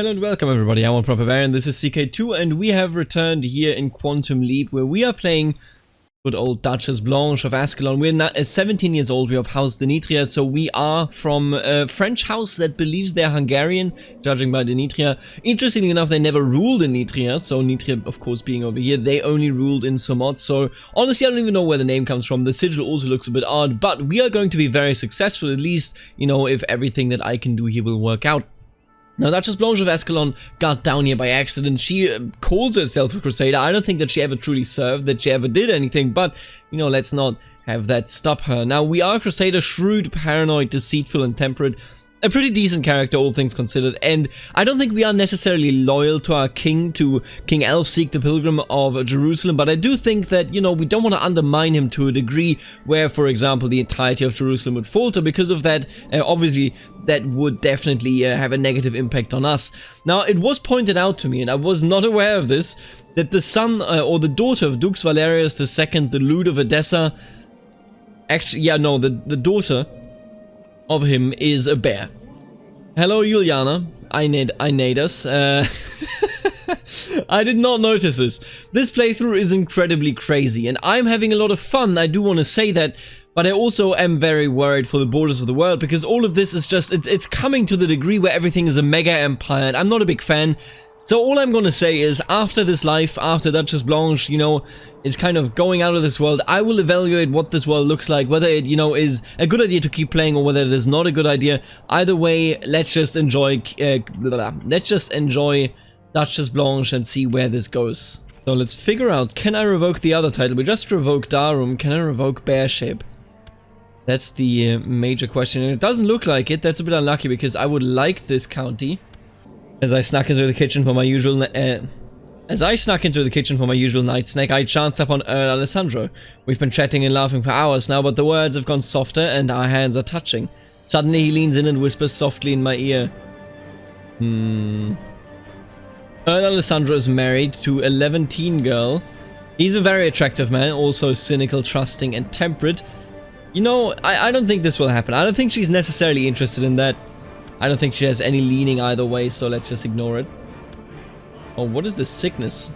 Hello and welcome everybody, I'm Proper Baron, this is CK2 and we have returned here in Quantum Leap where we are playing good old Duchess Blanche of Ascalon. We're now 17 years old, we have House Denitria, so we are from a French house that believes they're Hungarian, judging by Denitria. Interestingly enough, they never ruled in Nitria, so Nitria of course being over here, they only ruled in Somot, so honestly I don't even know where the name comes from. The sigil also looks a bit odd, but we are going to be very successful, at least, you know, if everything that I can do here will work out. Now, Duchess Blanche of Ascalon got down here by accident. She calls herself a Crusader. I don't think that she ever truly served, that she ever did anything, but, you know, let's not have that stop her. Now, we are Crusader, shrewd, paranoid, deceitful, and temperate. A pretty decent character, all things considered, and I don't think we are necessarily loyal to our king, to King Elfseek, the Pilgrim of Jerusalem, but I do think that, you know, we don't want to undermine him to a degree where, for example, the entirety of Jerusalem would falter. Because of that, obviously, that would definitely have a negative impact on us. Now, it was pointed out to me, and I was not aware of this, that the son or the daughter of Dux Valerius II, the Lute of Edessa, actually, yeah, no, the daughter of him is a bear. Hello, Juliana. I need us. I did not notice this. This playthrough is incredibly crazy, and I'm having a lot of fun. I do want to say that, but I also am very worried for the borders of the world, because all of this is just, it's coming to the degree where everything is a mega empire, and I'm not a big fan. So all I'm gonna say is, after this life, after Duchess Blanche, you know, is kind of going out of this world, I will evaluate what this world looks like, whether it, you know, is a good idea to keep playing or whether it is not a good idea. Either way, let's just enjoy, Duchess Blanche and see where this goes. So let's figure out, can I revoke the other title? We just revoked Darum, can I revoke Bearshape? That's the major question, and it doesn't look like it. That's a bit unlucky because I would like this county. As I snuck into the kitchen for my usual night snack, I chanced upon Alessandro. We've been chatting and laughing for hours now, but the words have gone softer and our hands are touching. Suddenly he leans in and whispers softly in my ear. Alessandro is married to a Levantine girl. He's a very attractive man, also cynical, trusting, and temperate. You know, I don't think this will happen. I don't think she's necessarily interested in that. I don't think she has any leaning either way, so let's just ignore it. Oh, what is this sickness?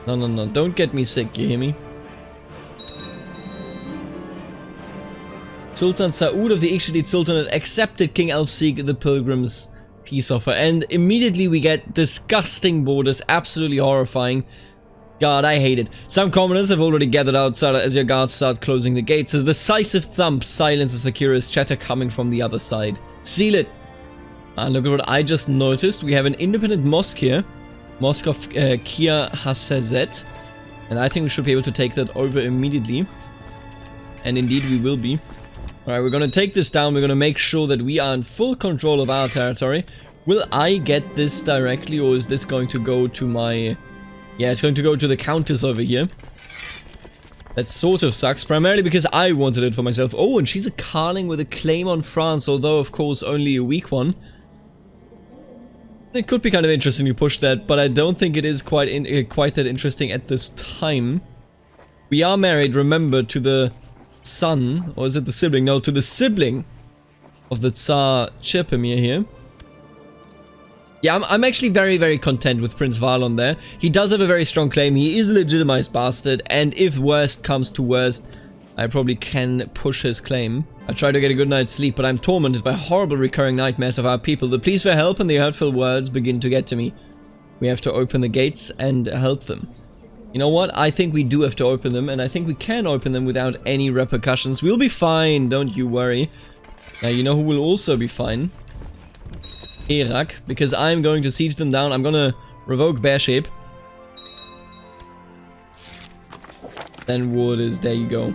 No, don't get me sick, you hear me? Sultan Saud of the Ikshidid Sultanate accepted King Elfseek the Pilgrim's peace offer, and immediately we get disgusting borders, absolutely horrifying. God, I hate it. Some commoners have already gathered outside as your guards start closing the gates. As decisive thump silences the curious chatter coming from the other side. Seal it! And look at what I just noticed. We have an independent mosque here. Mosque of Kia Hasazet. And I think we should be able to take that over immediately. And indeed we will be. Alright, we're gonna take this down. We're gonna make sure that we are in full control of our territory. Will I get this directly, or is this going to go to my... Yeah, it's going to go to the countess over here. That sort of sucks, primarily because I wanted it for myself. Oh, and she's a Carling with a claim on France, although of course only a weak one. It could be kind of interesting to push that, but I don't think it is quite that interesting at this time. We are married, remember, to the son, or is it the sibling? No, to the sibling of the Tsar Chirpemir here. Yeah, I'm actually very, very content with Prince Valon there. He does have a very strong claim. He is a legitimized bastard, and if worst comes to worst, I probably can push his claim. I try to get a good night's sleep, but I'm tormented by horrible recurring nightmares of our people. The pleas for help and the hurtful words begin to get to me. We have to open the gates and help them. You know what? I think we do have to open them, and I think we can open them without any repercussions. We'll be fine, don't you worry. Now, you know who will also be fine? Herak, because I'm going to siege them down. I'm gonna revoke Bearshape. Then what is, there you go.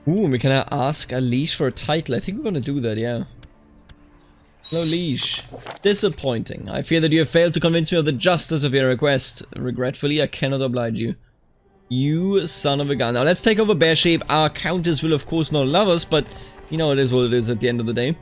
Ooh, we can ask a liege for a title. I think we're gonna do that, yeah. No liege. Disappointing. I fear that you have failed to convince me of the justice of your request. Regretfully, I cannot oblige you. You son of a gun. Now let's take over Bearshape. Our countess will of course not love us, but you know, it is what it is at the end of the day.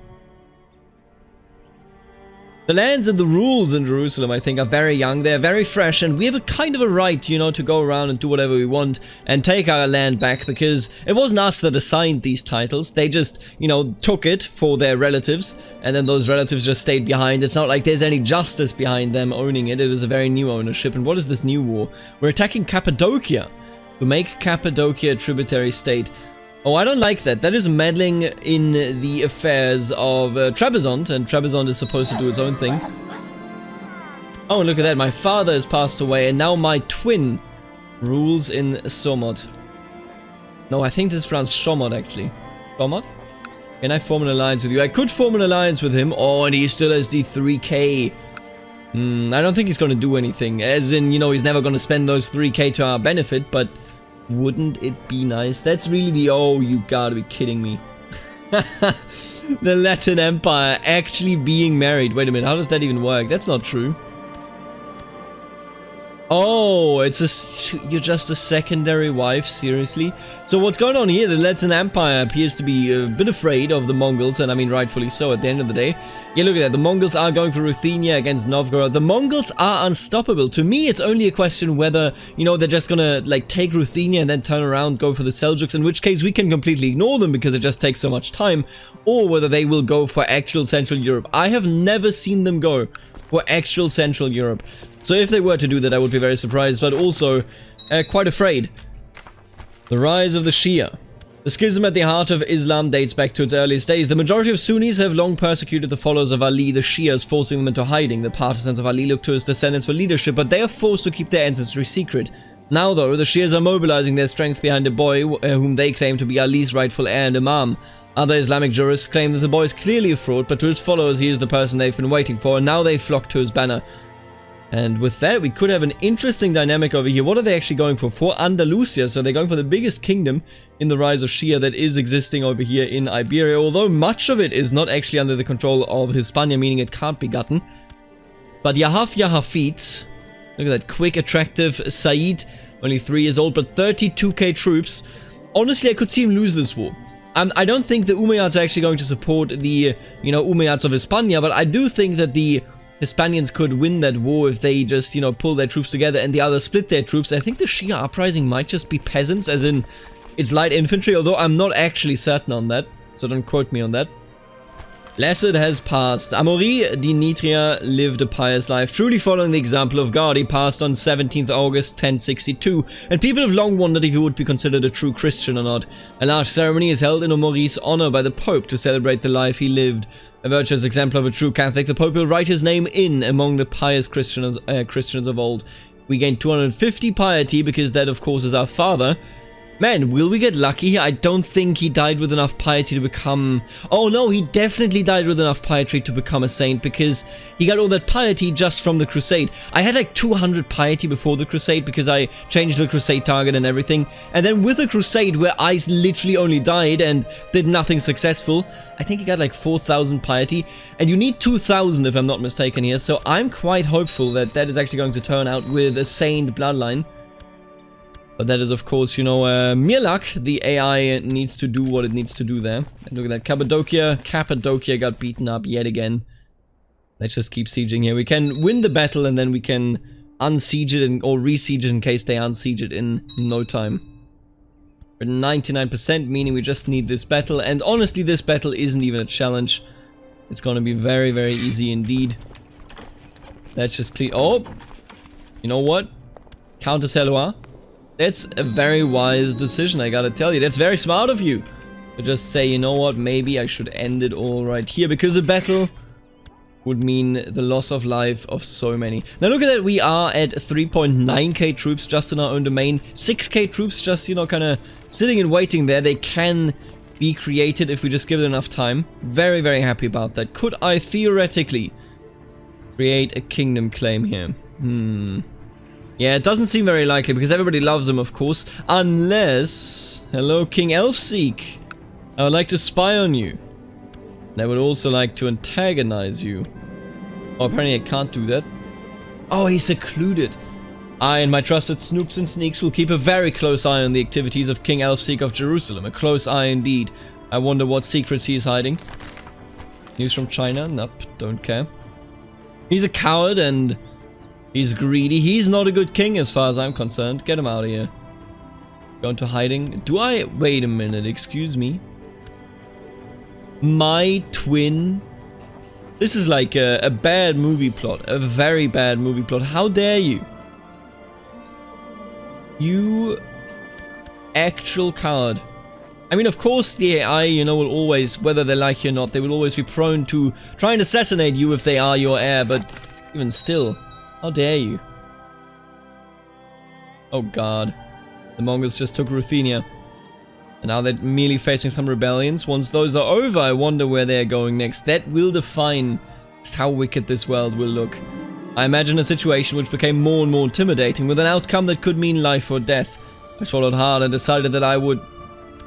The lands and the rules in Jerusalem, I think, are very young. They're very fresh, and we have a kind of a right, you know, to go around and do whatever we want and take our land back, because it wasn't us that assigned these titles. They just, you know, took it for their relatives, and then those relatives just stayed behind. It's not like there's any justice behind them owning it. It is a very new ownership. And what is this new war? We're attacking Cappadocia to make Cappadocia a tributary state. Oh, I don't like that. That is meddling in the affairs of Trebizond, and Trebizond is supposed to do its own thing. Oh, look at that. My father has passed away, and now my twin rules in Somod. No, I think this is pronounced Shomod, actually. Shomod? Can I form an alliance with you? I could form an alliance with him. Oh, and he still has the 3k. I don't think he's going to do anything. As in, you know, he's never going to spend those 3k to our benefit, but... wouldn't it be nice? That's really the... oh, you gotta be kidding me. The Latin Empire actually being married. Wait a minute, how does that even work? That's not true. Oh, it's a... you're just a secondary wife? Seriously? So what's going on here? The Latin Empire appears to be a bit afraid of the Mongols, and I mean rightfully so at the end of the day. Yeah, look at that. The Mongols are going for Ruthenia against Novgorod. The Mongols are unstoppable. To me, it's only a question whether, you know, they're just gonna, like, take Ruthenia and then turn around, go for the Seljuks, in which case we can completely ignore them because it just takes so much time, or whether they will go for actual Central Europe. I have never seen them go for actual Central Europe. So if they were to do that, I would be very surprised, but also quite afraid. The rise of the Shia. The schism at the heart of Islam dates back to its earliest days. The majority of Sunnis have long persecuted the followers of Ali, the Shias, forcing them into hiding. The partisans of Ali look to his descendants for leadership, but they are forced to keep their ancestry secret. Now, though, the Shias are mobilizing their strength behind a boy whom they claim to be Ali's rightful heir and imam. Other Islamic jurists claim that the boy is clearly a fraud, but to his followers he is the person they've been waiting for, and now they flock to his banner. And with that, we could have an interesting dynamic over here. What are they actually going for? For Andalusia, so they're going for the biggest kingdom in the rise of Shia that is existing over here in Iberia, although much of it is not actually under the control of Hispania, meaning it can't be gotten. But Yahaf Yahafit, look at that, quick, attractive Said, only 3 years old, but 32k troops. Honestly, I could see him lose this war. I don't think the Umayyads are actually going to support the, you know, Umayyads of Hispania, but I do think that the Hispanians could win that war if they just, you know, pull their troops together and the others split their troops. I think the Shia uprising might just be peasants, as in it's light infantry, although I'm not actually certain on that, so don't quote me on that. Blessed has passed. Amaury di Nitria lived a pious life, truly following the example of God. He passed on 17th August 1062, and people have long wondered if he would be considered a true Christian or not. A large ceremony is held in Amaury's honor by the Pope to celebrate the life he lived. A virtuous exemplar of a true Catholic, the Pope will write his name in among the pious Christians of old. We gain 250 piety because that, of course, is our father. Man, will we get lucky? I don't think he died with enough piety to become... oh no, he definitely died with enough piety to become a saint, because he got all that piety just from the Crusade. I had like 200 piety before the Crusade because I changed the Crusade target and everything. And then with the Crusade, where I literally only died and did nothing successful, I think he got like 4,000 piety. And you need 2,000 if I'm not mistaken here, so I'm quite hopeful that that is actually going to turn out with a saint bloodline. But that is, of course, you know, mere luck. The AI needs to do what it needs to do there. And look at that, Cappadocia got beaten up yet again. Let's just keep sieging here. We can win the battle and then we can unsiege it or re-siege it in case they unsiege it in no time. We're 99%, meaning we just need this battle. And honestly, this battle isn't even a challenge. It's gonna be very, very easy indeed. Let's just clear... oh! You know what? Countess Helois. That's a very wise decision, I gotta tell you. That's very smart of you. To just say, you know what, maybe I should end it all right here, because a battle would mean the loss of life of so many. Now look at that, we are at 3.9k troops just in our own domain. 6k troops just, you know, kind of sitting and waiting there. They can be created if we just give it enough time. Very, very happy about that. Could I theoretically create a kingdom claim here? Yeah, it doesn't seem very likely, because everybody loves him, of course. Unless... hello, King Elfseek. I would like to spy on you. And I would also like to antagonize you. Oh, apparently I can't do that. Oh, he's secluded. I and my trusted snoops and sneaks will keep a very close eye on the activities of King Elfseek of Jerusalem. A close eye indeed. I wonder what secrets he is hiding. News from China? Nope, don't care. He's a coward and he's greedy. He's not a good king as far as I'm concerned. Get him out of here. Go into hiding. Do I... Wait a minute, excuse me. My twin... This is like a bad movie plot. A very bad movie plot. How dare you? You... actual coward. I mean, of course the AI, you know, will always, whether they like you or not, they will always be prone to try and assassinate you if they are your heir, but even still, how dare you? Oh god. The Mongols just took Ruthenia. And now they're merely facing some rebellions. Once those are over, I wonder where they're going next. That will define just how wicked this world will look. I imagine a situation which became more and more intimidating, with an outcome that could mean life or death. I swallowed hard and decided that I would...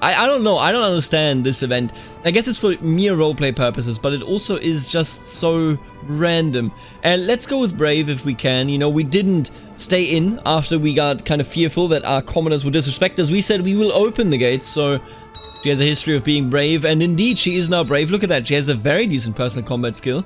I don't know, I don't understand this event. I guess it's for mere roleplay purposes, but it also is just so random. And let's go with brave if we can. You know, we didn't stay in after we got kind of fearful that our commoners would disrespect us. We said we will open the gates, so she has a history of being brave, and indeed she is now brave. Look at that, she has a very decent personal combat skill,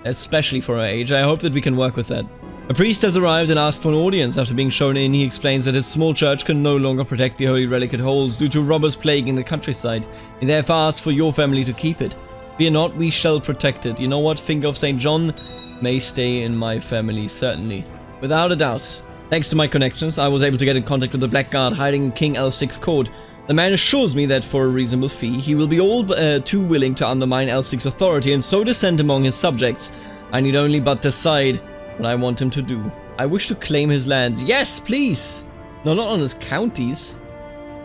especially for her age. I hope that we can work with that. A priest has arrived and asked for an audience. After being shown in, he explains that his small church can no longer protect the holy relic it holds due to robbers plaguing the countryside. He therefore asks for your family to keep it. Fear not, we shall protect it. You know what? Finger of St. John may stay in my family, certainly. Without a doubt. Thanks to my connections, I was able to get in contact with the Black Guard hiding in King L6's court. The man assures me that for a reasonable fee, he will be all too willing to undermine L6's authority and sow dissent among his subjects. I need only but decide what I want him to do. I wish to claim his lands. Yes, please! No, not on his counties.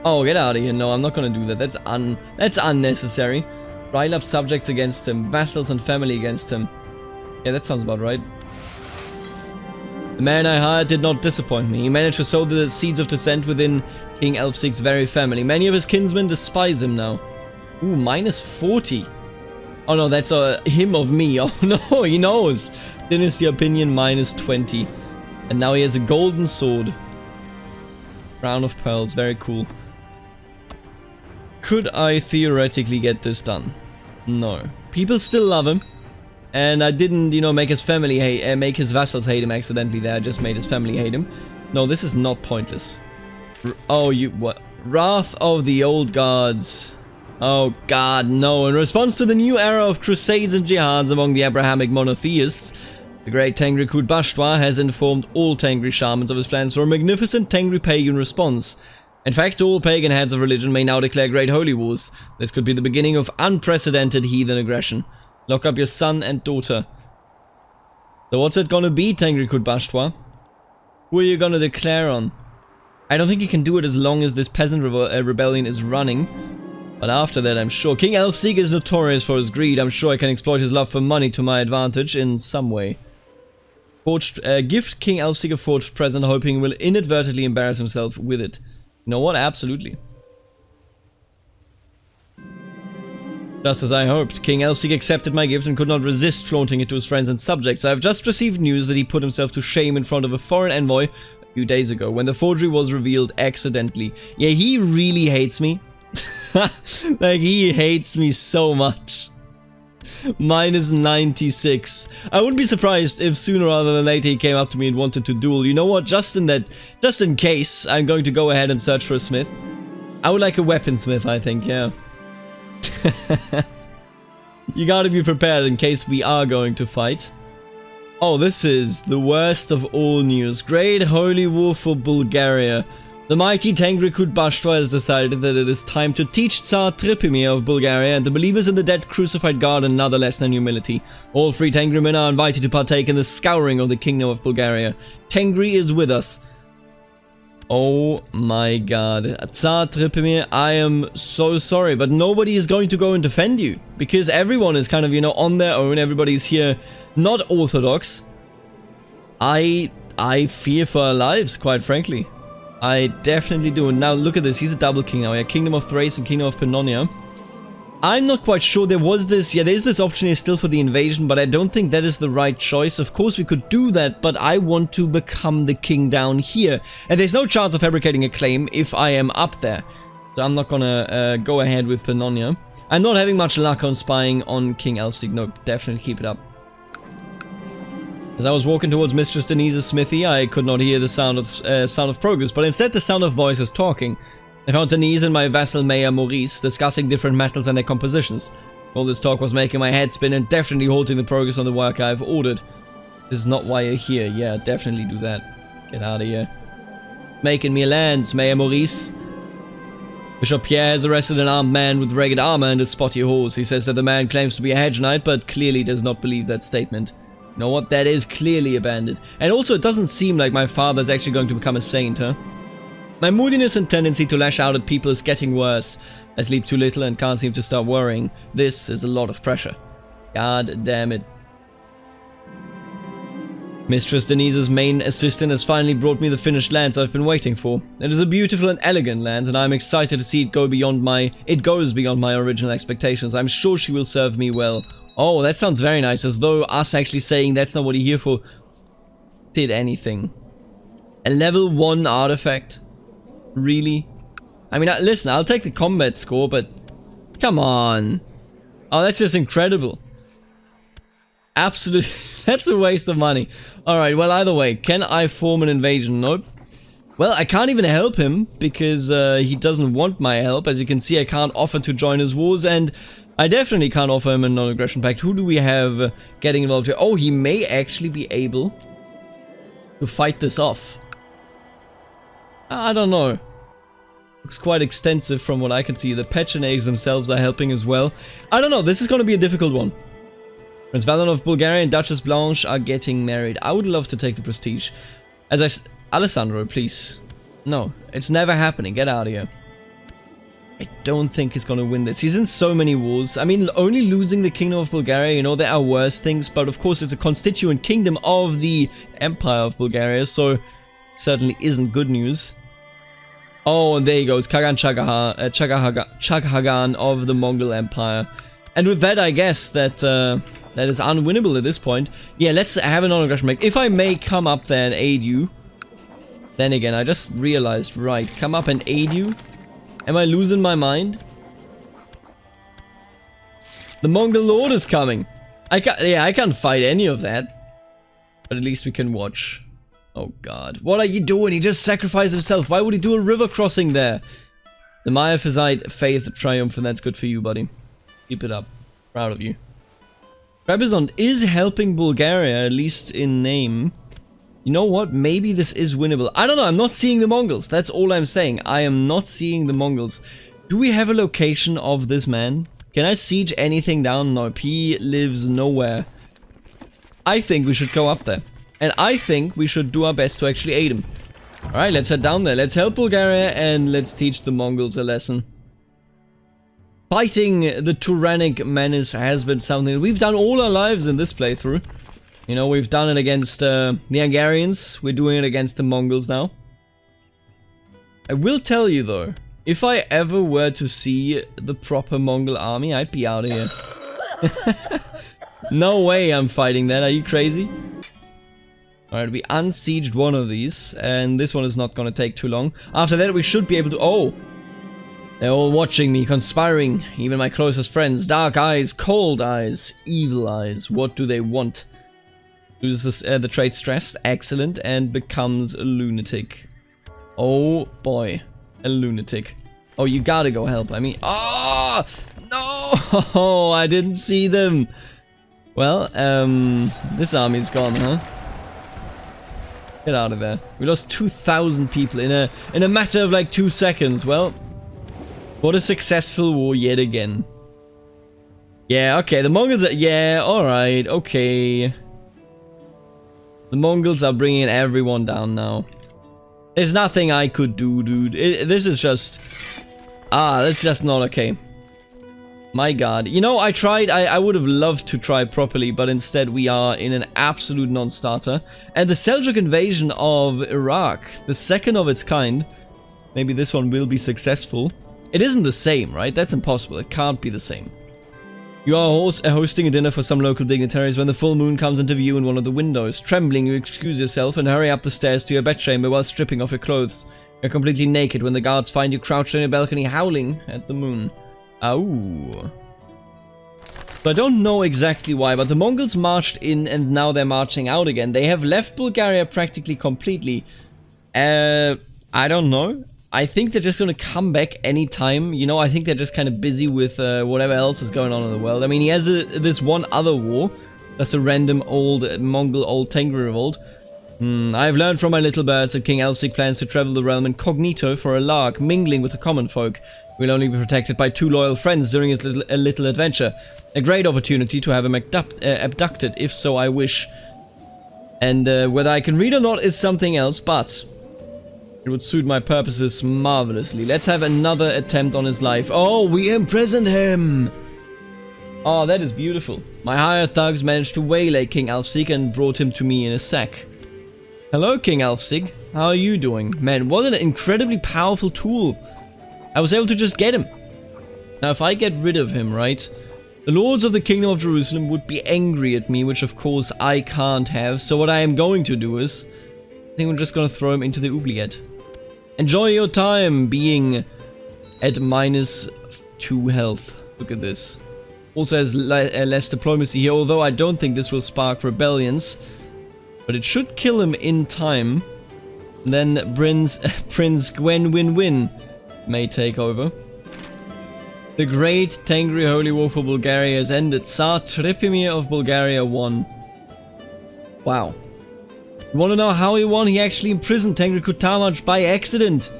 Oh, get out of here. No, I'm not gonna do that. That's unnecessary. Rile up subjects against him. Vassals and family against him. Yeah, that sounds about right. The man I hired did not disappoint me. He managed to sow the seeds of dissent within King Elfsig's very family. Many of his kinsmen despise him now. Ooh, minus 40. Oh no, that's him of me. Oh no, he knows. Dynasty opinion minus 20. And now he has a golden sword. Crown of pearls, very cool. Could I theoretically get this done? No. People still love him. And I didn't, you know, make his family hate, make his vassals hate him accidentally there. I just made his family hate him. No, this is not pointless. Oh, you, what? Wrath of the Old Gods. Oh god, no. In response to the new era of crusades and jihads among the Abrahamic monotheists, the great Tengri has informed all Tengri shamans of his plans for a magnificent Tengri pagan response. In fact, all pagan heads of religion may now declare great holy wars. This could be the beginning of unprecedented heathen aggression. Lock up your son and daughter. So what's it gonna be, Tengri Kudbashtwa? Who are you gonna declare on? I don't think you can do it as long as this peasant rebellion is running. But after that, I'm sure. King Elfsig is notorious for his greed. I'm sure I can exploit his love for money to my advantage in some way. Gift King Elfsig a forged present, hoping he will inadvertently embarrass himself with it. You know what? Absolutely. Just as I hoped, King Elfsig accepted my gift and could not resist flaunting it to his friends and subjects. I have just received news that he put himself to shame in front of a foreign envoy a few days ago, when the forgery was revealed accidentally. Yeah, he really hates me. Like, he hates me so much. Minus 96. I wouldn't be surprised if sooner rather than later he came up to me and wanted to duel. You know what? Just in case, I'm going to go ahead and search for a smith. I would like a weaponsmith, I think, yeah. You gotta be prepared in case we are going to fight. Oh, this is the worst of all news. Great holy war for Bulgaria. The mighty Tengri Kudbashtwa has decided that it is time to teach Tsar Tripimir of Bulgaria and the believers in the dead crucified god another lesson in humility. All free Tengri men are invited to partake in the scouring of the kingdom of Bulgaria. Tengri is with us. Oh my god. Tsar Tripimir, I am so sorry, but nobody is going to go and defend you. Because everyone is kind of, you know, on their own. Everybody's here not orthodox. I fear for our lives, quite frankly. I definitely do. Now look at this, he's a double king now. Yeah, Kingdom of Thrace and Kingdom of Pannonia. I'm not quite sure. There was this, yeah, there's this option here still for the invasion, but I don't think that is the right choice. Of course we could do that, but I want to become the king down here. And there's no chance of fabricating a claim if I am up there. So I'm not gonna go ahead with Pannonia. I'm not having much luck on spying on King Elfsig. No, definitely keep it up. As I was walking towards Mistress Denise's smithy, I could not hear the sound of progress, but instead the sound of voices talking. I found Denise and my vassal Mayor Maurice discussing different metals and their compositions. All this talk was making my head spin and definitely halting the progress on the work I've ordered. This is not why you're here. Yeah, definitely do that. Get out of here. Making me lands, Mayor Maurice. Bishop Pierre has arrested an armed man with ragged armor and a spotty horse. He says that the man claims to be a hedge knight, but clearly does not believe that statement. You know what? That is clearly a bandit. And also, it doesn't seem like my father's actually going to become a saint, huh? My moodiness and tendency to lash out at people is getting worse. I sleep too little and can't seem to stop worrying. This is a lot of pressure. God damn it. Mistress Denise's main assistant has finally brought me the finished lance I've been waiting for. It is a beautiful and elegant lance, and I'm excited to see it goes beyond my original expectations. I'm sure she will serve me well. Oh, that sounds very nice, as though us actually saying that's not what you're here for did anything. A level 1 artifact? Really? I mean, listen, I'll take the combat score, but come on. Oh, that's just incredible. Absolutely, that's a waste of money. Alright, well, either way, can I form an invasion? Nope. Well, I can't even help him, because he doesn't want my help. As you can see, I can't offer to join his wars, and I definitely can't offer him a non-aggression pact. Who do we have getting involved here? Oh, he may actually be able to fight this off. I don't know. Looks quite extensive from what I can see. The Pechenegs themselves are helping as well. I don't know, this is going to be a difficult one. Prince Valon of Bulgaria and Duchess Blanche are getting married. I would love to take the prestige. Alessandro, please. No, it's never happening. Get out of here. I don't think he's going to win this. He's in so many wars. I mean, only losing the Kingdom of Bulgaria, you know, there are worse things. But of course, it's a constituent kingdom of the Empire of Bulgaria. So, it certainly isn't good news. Oh, and there he goes, Kagan Chagahagan of the Mongol Empire. And with that, I guess that that is unwinnable at this point. Yeah, let's have a non-aggression pact. If I may come up there and aid you. Then again, I just realized, right, come up and aid you? Am I losing my mind? The Mongol Lord is coming. I can't fight any of that. But at least we can watch. Oh god, what are you doing? He just sacrificed himself. Why would he do a river crossing there? The Miaphysite faith triumph, and that's good for you, buddy. Keep it up. Proud of you. Trebizond is helping Bulgaria, at least in name. You know what? Maybe this is winnable. I don't know, I'm not seeing the Mongols. That's all I'm saying. I am not seeing the Mongols. Do we have a location of this man? Can I siege anything down? No, he lives nowhere. I think we should go up there. And I think we should do our best to actually aid him. Alright, let's head down there. Let's help Bulgaria and let's teach the Mongols a lesson. Fighting the tyrannic menace has been something that we've done all our lives in this playthrough. You know, we've done it against the Hungarians. We're doing it against the Mongols now. I will tell you though, if I ever were to see the proper Mongol army, I'd be out of here. No way I'm fighting that. Are you crazy? Alright, we unsieged one of these, and this one is not gonna take too long. After that, we should be able to... Oh! They're all watching me, conspiring. Even my closest friends. Dark eyes, cold eyes, evil eyes. What do they want? Loses the trait stress. Excellent. And becomes a lunatic. Oh, boy. A lunatic. Oh, you gotta go help. I mean... Oh! No! I didn't see them. Well, this army's gone, huh? Get out of there. We lost 2,000 people in a matter of like 2 seconds. Well, what a successful war yet again. Yeah, okay, the Mongols are... Yeah, alright, okay. The Mongols are bringing everyone down now. There's nothing I could do, dude. This is just... that's just not okay. My god. You know, I tried, I would have loved to try properly, but instead we are in an absolute non-starter. And the Seljuk invasion of Iraq, the second of its kind, maybe this one will be successful. It isn't the same, right? That's impossible. It can't be the same. You are hosting a dinner for some local dignitaries when the full moon comes into view in one of the windows. Trembling, you excuse yourself and hurry up the stairs to your bedchamber while stripping off your clothes. You're completely naked when the guards find you crouched on your balcony howling at the moon. Oh. So I don't know exactly why, but the Mongols marched in and now they're marching out again. They have left Bulgaria practically completely. I don't know. I think they're just gonna come back anytime. You know, I think they're just kind of busy with whatever else is going on in the world. I mean, he has this one other war. That's a random old Mongol old Tengri revolt. I have learned from my little birds that King Elsig plans to travel the realm incognito for a lark, mingling with the common folk. We'll only be protected by 2 loyal friends during his little adventure. A great opportunity to have him abducted, if so I wish. And whether I can read or not is something else, but it would suit my purposes marvelously. Let's have another attempt on his life. Oh, we imprisoned him! Oh, that is beautiful. My hired thugs managed to waylay King Alfsig and brought him to me in a sack. Hello, King Alfsig. How are you doing? Man, what an incredibly powerful tool. I was able to just get him. Now, if I get rid of him, right, the lords of the Kingdom of Jerusalem would be angry at me, which of course I can't have. So what I am going to do is, I think we're just going to throw him into the oubliette. Enjoy your time being at -2 health. Look at this. Also has less diplomacy here, although I don't think this will spark rebellions. But it should kill him in time. And then Prince Gwen Win-Win may take over. The great Tengri Holy War for Bulgaria has ended. Tsar Tripimir of Bulgaria won. Wow. You want to know how he won? He actually imprisoned Tengri Kutamaj by accident.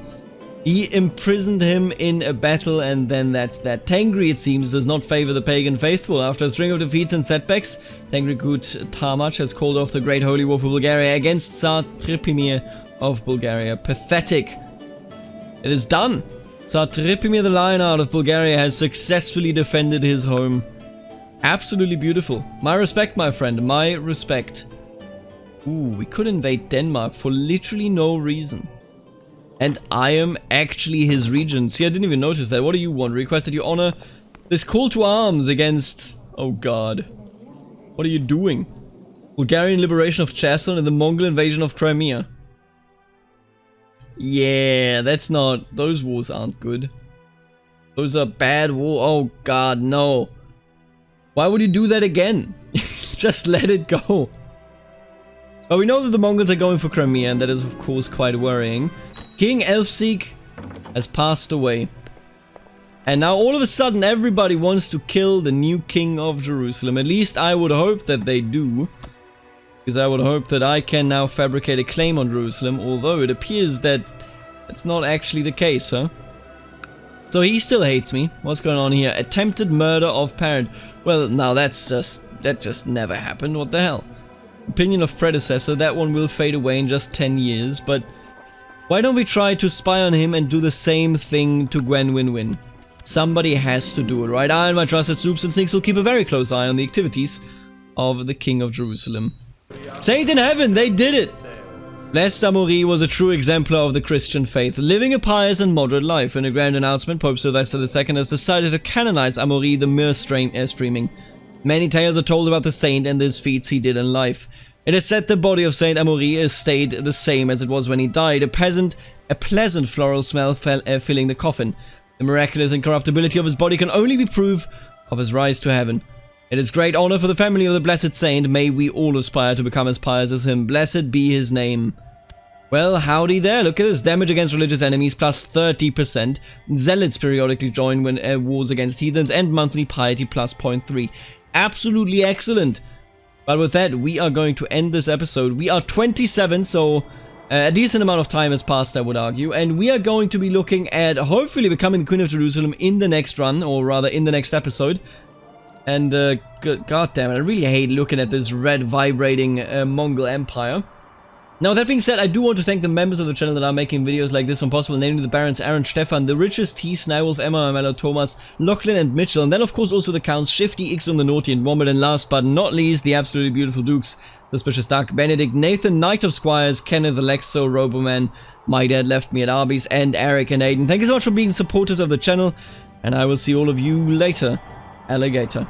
He imprisoned him in a battle, and then that's that. Tengri, it seems, does not favor the pagan faithful. After a string of defeats and setbacks, Tengri Kutamaj has called off the Great Holy War for Bulgaria against Tsar Tripimir of Bulgaria. Pathetic. It is done. Tsar Tripimir the Lionheart of Bulgaria has successfully defended his home. Absolutely beautiful. My respect, my friend. My respect. Ooh, we could invade Denmark for literally no reason. And I am actually his regent. See, I didn't even notice that. What do you want? Request that you honor this call to arms against... Oh god. What are you doing? Bulgarian liberation of Cherson and the Mongol invasion of Crimea. Yeah, that's not... Those wars aren't good. Those are bad wars. Oh god, no. Why would you do that again? Just let it go. But we know that the Mongols are going for Crimea, and that is of course quite worrying. King Elfsig has passed away. And now all of a sudden everybody wants to kill the new king of Jerusalem. At least I would hope that they do. Because I would hope that I can now fabricate a claim on Jerusalem, although it appears that that's not actually the case, huh? So he still hates me. What's going on here? Attempted murder of parent. Well, now that just never happened. What the hell? Opinion of predecessor, that one will fade away in just 10 years, but why don't we try to spy on him and do the same thing to Gwen Win-Win? Somebody has to do it, right? I and my trusted troops and sneaks will keep a very close eye on the activities of the King of Jerusalem. Saint in heaven, they did it! Blessed Amaury was a true exemplar of the Christian faith, living a pious and moderate life. In a grand announcement, Pope Sylvester II has decided to canonize Amaury the mere streaming. Many tales are told about the saint and the feats he did in life. It is said the body of Saint Amaury has stayed the same as it was when he died, a pleasant floral smell filling the coffin. The miraculous incorruptibility of his body can only be proof of his rise to heaven. It is great honor for the family of the blessed saint. May we all aspire to become as pious as him. Blessed be his name. Well, howdy there. Look at this. Damage against religious enemies plus 30%. Zealots periodically join when wars against heathens, and monthly piety plus 0.3. Absolutely excellent. But with that, we are going to end this episode. We are 27, so a decent amount of time has passed, I would argue. And we are going to be looking at hopefully becoming the Queen of Jerusalem in the next run, or rather in the next episode. And god damn it, I really hate looking at this red vibrating Mongol Empire. Now, that being said, I do want to thank the members of the channel that are making videos like this one possible, namely the Barons Aaron, Stefan, The Richest, T, Snywolf, Emma, Mello, Thomas, Lachlan, and Mitchell, and then of course also the Counts, Shifty, Ixon, the Naughty, and Wombat, and last but not least, the absolutely beautiful Dukes, Suspicious Duck, Benedict, Nathan, Knight of Squires, Kenneth, Alexo, Roboman, My Dad Left Me at Arby's, and Eric and Aiden. Thank you so much for being supporters of the channel, and I will see all of you later. Alligator.